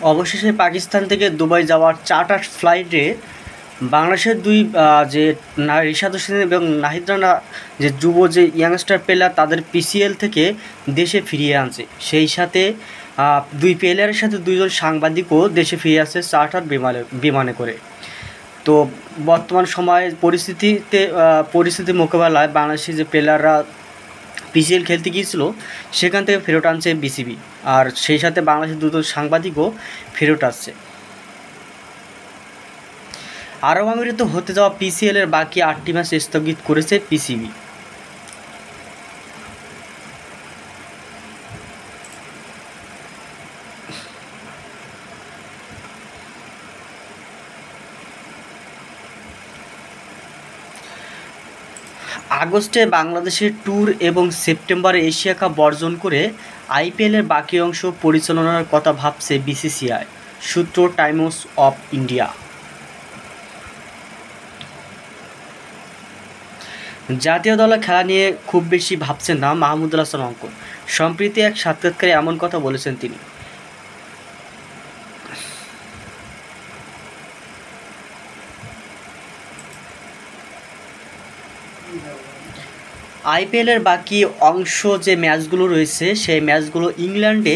অবশেষে পাকিস্তান থেকে দুবাই যাওয়ার চার্টার ফ্লাইটে বাংলাদেশের দুই যে রিশাদ হোসেন এবং নাহিদ রানা যে যুব যে ইয়াংস্টার প্লেয়ার তাদের পিসিএল থেকে দেশে ফিরিয়ে আনছে। সেই সাথে দুই প্লেয়ারের সাথে দুইজন সাংবাদিকও দেশে ফিরে আসছে চার্টার বিমানে করে। তো বর্তমান সময়ে পরিস্থিতি মোকাবেলায় বাংলাদেশি যে প্লেয়াররা পিসিএল খেলতে গিয়েছিল সেখান থেকে ফেরত আনছে বিসিবি, আর সেই সাথে বাংলাদেশের দুজন সাংবাদিকও ফেরত আসছে। আরব আমিরাতে হতে যাওয়া পিসিএলের বাকি 8টি ম্যাচ স্থগিত করেছে পিসিবি। আগস্টে বাংলাদেশের ট্যুর এবং সেপ্টেম্বরে এশিয়া কাপ বর্জন করে আইপিএলের বাকি অংশ পরিচালনার কথা ভাবছে বিসিসিআই, সূত্র টাইমস অফ ইন্ডিয়া। জাতীয় দলে খেলা নিয়ে খুব বেশি ভাবছেন না মাহমুদুল হাসান অঙ্কন। সম্প্রতি এক সাক্ষাৎকারে এমন কথা বলেছেন তিনি। আইপিএলের বাকি অংশ যে ম্যাচগুলো রয়েছে সেই ম্যাচগুলো ইংল্যান্ডে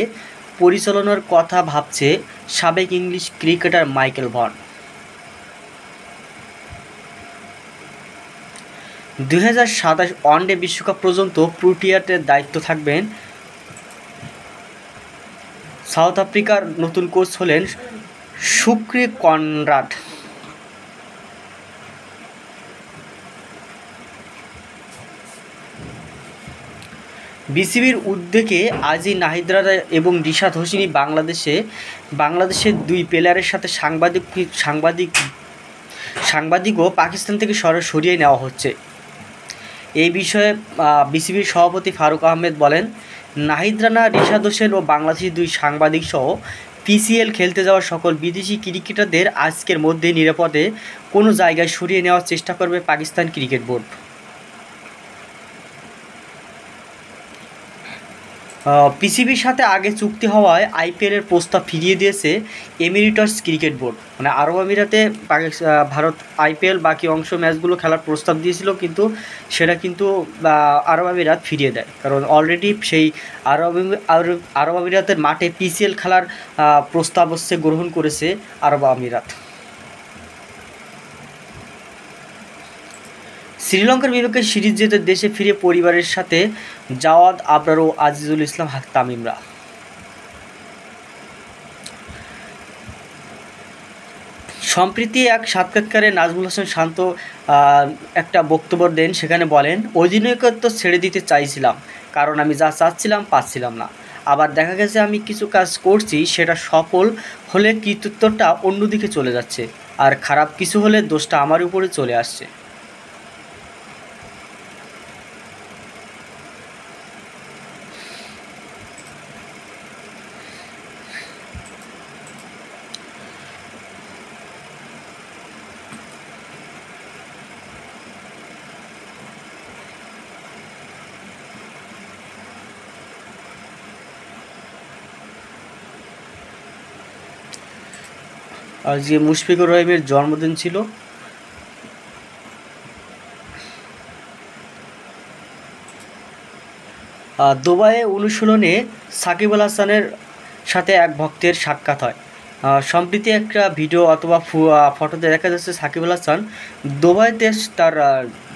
পরিচালনার কথা ভাবছে সাবেক English cricketer Michael Vaughan. 2027 one day বিশ্বকাপ পর্যন্ত প্রোটিয়াদের দায়িত্ব থাকবেন। সাউথ আফ্রিকার নতুন কোচ হলেন শুক্রি কনরাড। বিসিবির উদ্যোগে আজই নাহিদ রানা এবং রিশাদ হোসেনি বাংলাদেশের দুই প্লেয়ারের সাথে সাংবাদিকও পাকিস্তান থেকে সরিয়ে নেওয়া হচ্ছে। এই বিষয়ে বিসিবির সভাপতি ফারুক আহমেদ বলেন, নাহিদ রানা, রিশাদ হোসেন ও বাংলাদেশি দুই সাংবাদিকসহ পিসিএল খেলতে যাওয়া সকল বিদেশি ক্রিকেটারদের আজকের মধ্যে নিরাপদে কোনো জায়গায় সরিয়ে নেওয়ার চেষ্টা করবে পাকিস্তান ক্রিকেট বোর্ড। পিসিবির সাথে আগে চুক্তি হওয়ায় আইপিএলের প্রস্তাব ফিরিয়ে দিয়েছে এমিরেটস ক্রিকেট বোর্ড। মানে আরব আমিরাতে ভারত আইপিএল বাকি অংশ ম্যাচগুলো খেলার প্রস্তাব দিয়েছিল, কিন্তু সেটা আরব আমিরাত ফিরিয়ে দেয়, কারণ অলরেডি সেই আরব আমিরাতের মাঠে পিসিএল খেলার প্রস্তাব গ্রহণ করেছে আরব আমিরাত। শ্রীলঙ্কার বিপক্ষে সিরিজ জিতে দেশে ফিরে পরিবারের সাথে জাওয়াদ আবরার ও আজিজুল ইসলাম তামিমরা। সম্প্রতি এক সাক্ষাৎকারে নাজমুল হাসান শান্ত একটা বক্তব্য দেন, সেখানে বলেন, অধিনায়কত্ব ছেড়ে দিতে চাইছিলাম, কারণ আমি যা চাচ্ছিলাম পাচ্ছিলাম না। আবার দেখা গেছে আমি কিছু কাজ করছি, সেটা সফল হলে কৃতিত্বটা অন্যদিকে চলে যাচ্ছে, আর খারাপ কিছু হলে দোষটা আমার উপরে চলে আসছে। আর যে মুশফিকুর রহিমের জন্মদিন ছিল। দুবাইয়ে অনুশীলনে সাকিব আল হাসানের সাথে এক ভক্তের সাক্ষাৎ হয়। সম্প্রতি একটা ভিডিও অথবা ফটোতে দেখা যাচ্ছে সাকিব আল হাসান দুবাইতে তার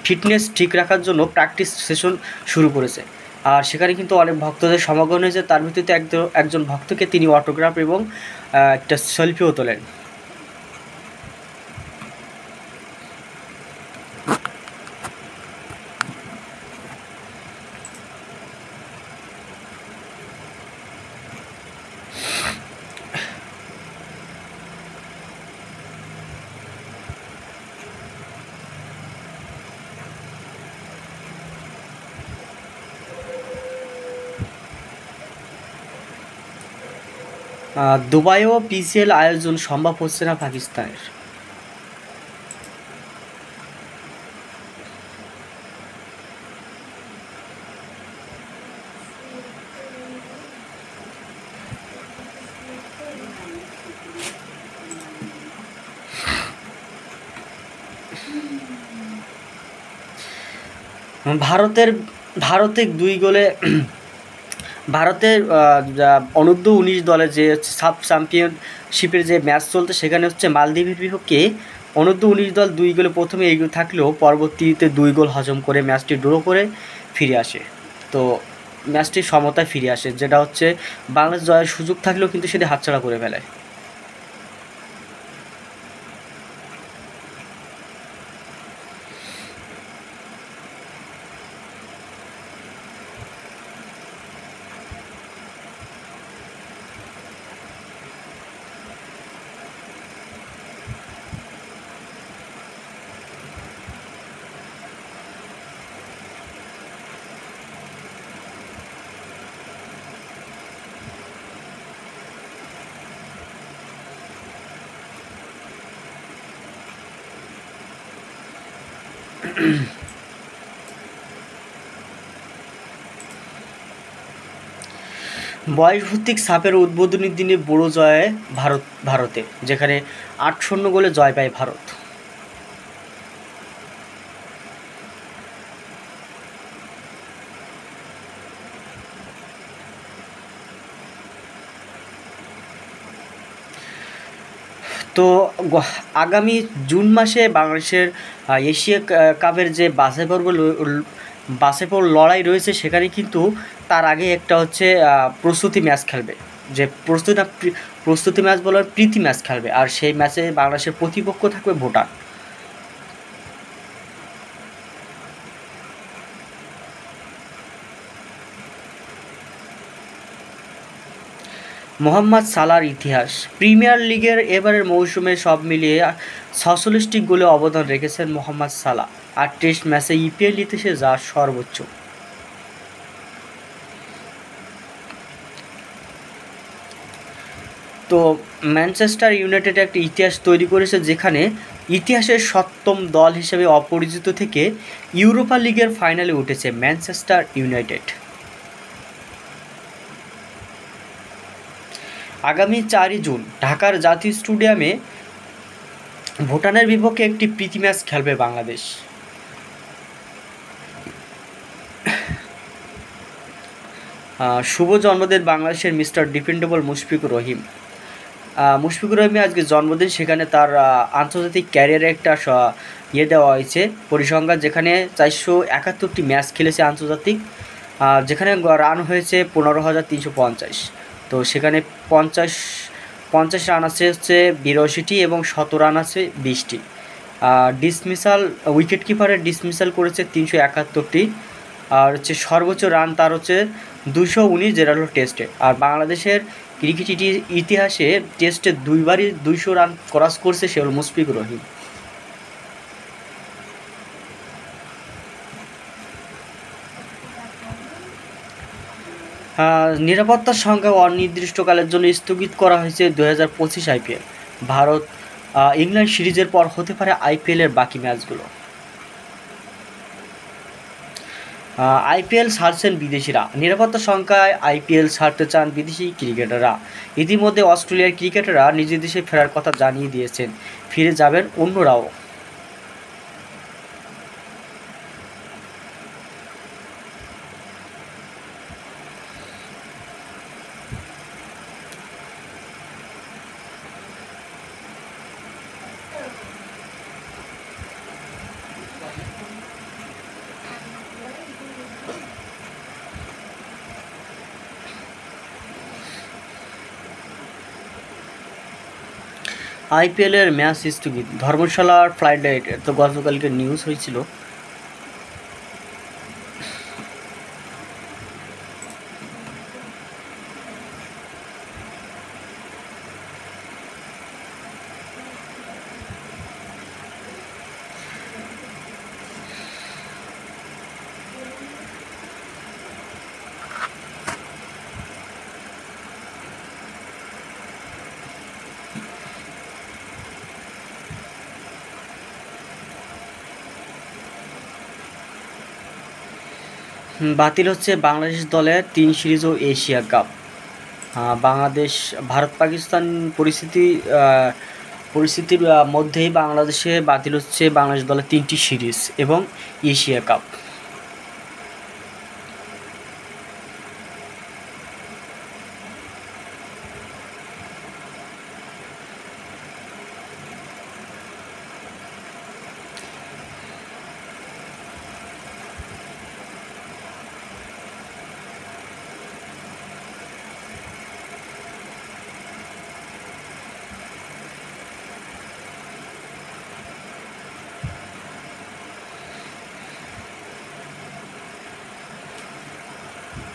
ফিটনেস ঠিক রাখার জন্য প্র্যাকটিস সেশন শুরু করেছে, আর সেখানে কিন্তু অনেক ভক্তদের সমাগম হয়েছে। তার ভিত্তিতে একজন ভক্তকে তিনি অটোগ্রাফ এবং একটা সেলফিও তোলেন। দুবাইও পিসিএল আয়োজন সম্ভব হচ্ছে না পাকিস্তানের। ভারতের ভারতে 2 গোলে ভারতের অনূর্ধ্ব 19 দলে যে সাব চ্যাম্পিয়নশিপের যে ম্যাচ চলতে, সেখানে হচ্ছে মালদ্বীপের বিপক্ষে অনূর্ধ্ব 19 দল 2 গোলে প্রথমে এগিয়ে থাকলেও পরবর্তীতে 2 গোল হজম করে ম্যাচটি ড্র করে ফিরে আসে। তো ম্যাচটি সমতায় ফিরে আসে, যেটা হচ্ছে বাংলাদেশ জয়ের সুযোগ থাকলেও কিন্তু সেটি হাতছাড়া করে ফেলে। বয়সভিত্তিক সাপের উদ্বোধনীর দিনে বড় জয়ে ভারতে, যেখানে 8-0 গোলে জয় পায় ভারত। তো আগামী জুন মাসে বাংলাদেশের এশিয়া কাপের যে বাছাই পর্ব লড়াই রয়েছে, সেখানে কিন্তু তার আগে একটা হচ্ছে প্রস্তুতি ম্যাচ খেলবে, যে প্রস্তুতি ম্যাচ বলার প্রীতি ম্যাচ খেলবে, আর সেই ম্যাচে বাংলাদেশের প্রতিপক্ষ থাকবে ভুটান। মোহাম্মদ সালার ইতিহাস। প্রিমিয়ার লিগের এবারের মৌসুমে সব মিলিয়ে 46টি গোলে অবদান রেখেছেন মোহাম্মদ সালাহ, আর টেস্ট ম্যাচে ইপিএল ইতিহাসে যা সর্বোচ্চ। তো ম্যানচেস্টার ইউনাইটেড একটা ইতিহাস তৈরি করেছে, যেখানে ইতিহাসের 7ম দল হিসেবে অপরিচিত থেকে ইউরোপা লিগের ফাইনালে উঠেছে ম্যানচেস্টার ইউনাইটেড। আগামী 4 জুন ঢাকার জাতীয় স্টেডিয়ামে ভুটানের বিপক্ষে একটি প্রীতি ম্যাচ খেলবে বাংলাদেশ। শুভ জন্মদিন বাংলাদেশের মিস্টার ডিপেন্ডেবল মুশফিকুর রহিম। মুশফিকুর রহিমের আজকে জন্মদিন, সেখানে তার আন্তর্জাতিক ক্যারিয়ারে একটা দেওয়া হয়েছে পরিসংখ্যান, যেখানে 471টি ম্যাচ খেলেছে আন্তর্জাতিক, যেখানে রান হয়েছে 15,350। তো সেখানে 50 রান আছে হচ্ছে 82টি এবং 100 রান আছে 20টি। ডিসমিসাল, উইকেট কিপারের ডিসমিসাল করেছে 371টি, আর হচ্ছে সর্বোচ্চ রান তার হচ্ছে 219, যেটা হলো টেস্টে। আর বাংলাদেশের ক্রিকেট ইতিহাসে টেস্টে 2বারই 200 রান ক্রস করছে, সে হল মুশফিকুর রহিম। নিরাপত্তার সংখ্যা অনির্দিষ্টকালের জন্য স্থগিত করা হয়েছে 2025 আইপিএল। ভারত ইংল্যান্ড সিরিজের পর হতে পারে আইপিএলের বাকি ম্যাচগুলো। আইপিএল ছাড়ছেন বিদেশিরা। নিরাপত্তা সংখ্যায় আইপিএল ছাড়তে চান বিদেশি ক্রিকেটাররা। ইতিমধ্যে অস্ট্রেলিয়ার ক্রিকেটাররা নিজ দেশে ফেরার কথা জানিয়ে দিয়েছেন, ফিরে যাবেন অন্যরাও। আইপিএলের ম্যাচ স্থগিত, ধর্মশালার ফ্লাইট লাইট, তো গতকালকে নিউজ হয়েছিল। বাতিল হচ্ছে বাংলাদেশ দলের 3 সিরিজ ও এশিয়া কাপ। ভারত পাকিস্তান পরিস্থিতির মধ্যেই বাংলাদেশে বাতিল হচ্ছে বাংলাদেশ দলের 3টি সিরিজ এবং এশিয়া কাপ।